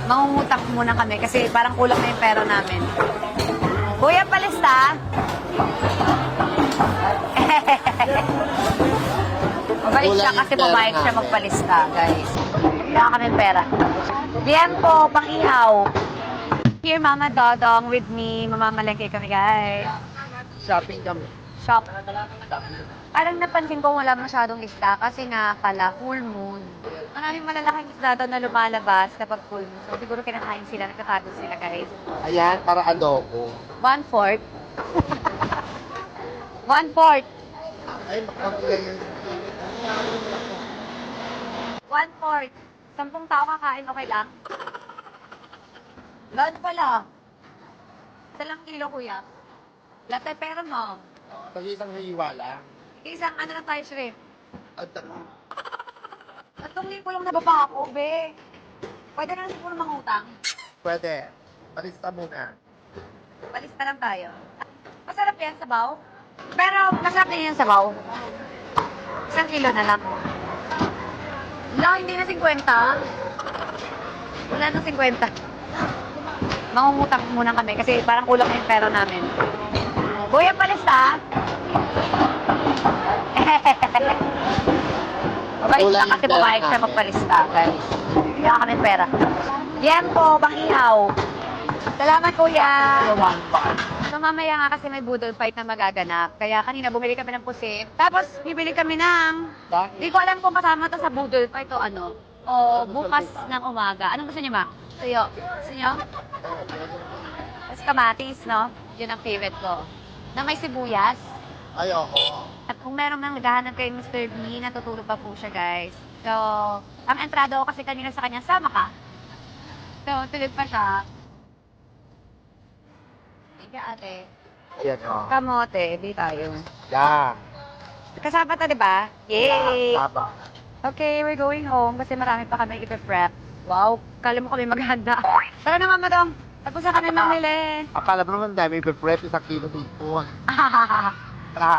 Mangungutang muna kami kasi parang kulang na yung pera namin. Kuya, palista? Mabait siya kasi babayad siya magpalista, guys. Kaya kami pera. Tiempo, pang-ihaw. Here, Mama Dodong with me. Mamamalengke kami, guys. Shopping kami. Shop. Parang napansin ko wala masyadong isda kasi nga pala full moon. Maraming malalaking isda doon na lumalabas kapag full moon. So siguro kinakain sila, nagkakato sila, guys. Ayan, para adobo. 1/4. 1/4. Ay, makakaganyan. 1/4. 10 tao kakain, okay lang? Lahat pala. 1 kilo, kuya. Lahat ay pera mo. Kasi isang hiwa lang. Isang ano lang tayo, shrimp. At ano, 3,000 lang nababa ako, be. Pwede na siguro mangutang. pwede. Palista muna. Palista lang tayo. Masarap yan, sabaw. Pero masarap din yan, sabaw. 1 kilo na lang. Wala, hindi na 50. Wala na 50. Mangungutang muna kami kasi parang kulang na yung pera namin. Kuya, palista? Mabait siya kasi babayad siya magpalista, guys. Kaya kami pera. Tiempo, pang-ihaw. Salamat, kuya. So, mamaya nga kasi may budol fight na magaganap. Kaya kanina bumili kami ng pusit. Tapos, bibili kami ng... Hindi ko alam kung kasama to sa budol fight o ano. O bukas ng umaga. Anong gusto niyo, ma? Tuyo. Gusto niyo? Tapos kamatis, no? Yun ang favorite ko. Na may sibuyas. Ay, oo. At kung meron nang naghahanap kay Mr. B, natutulog pa po siya, guys. So, ang entrado ko kasi kanina sa kanya, sama ka. So, tulog pa siya. Ika, ate. Ayan, oo. Kamote, di tayo. Yan. Kasama to, di ba? Yay! Tama. Okay, we're going home kasi marami pa kami ipe-prep. Wow, kala mo kami maghanda. Tara na, Mama Dong. Tapos na kami mamili. Akala mo naman dami, prep isang kilo bacon.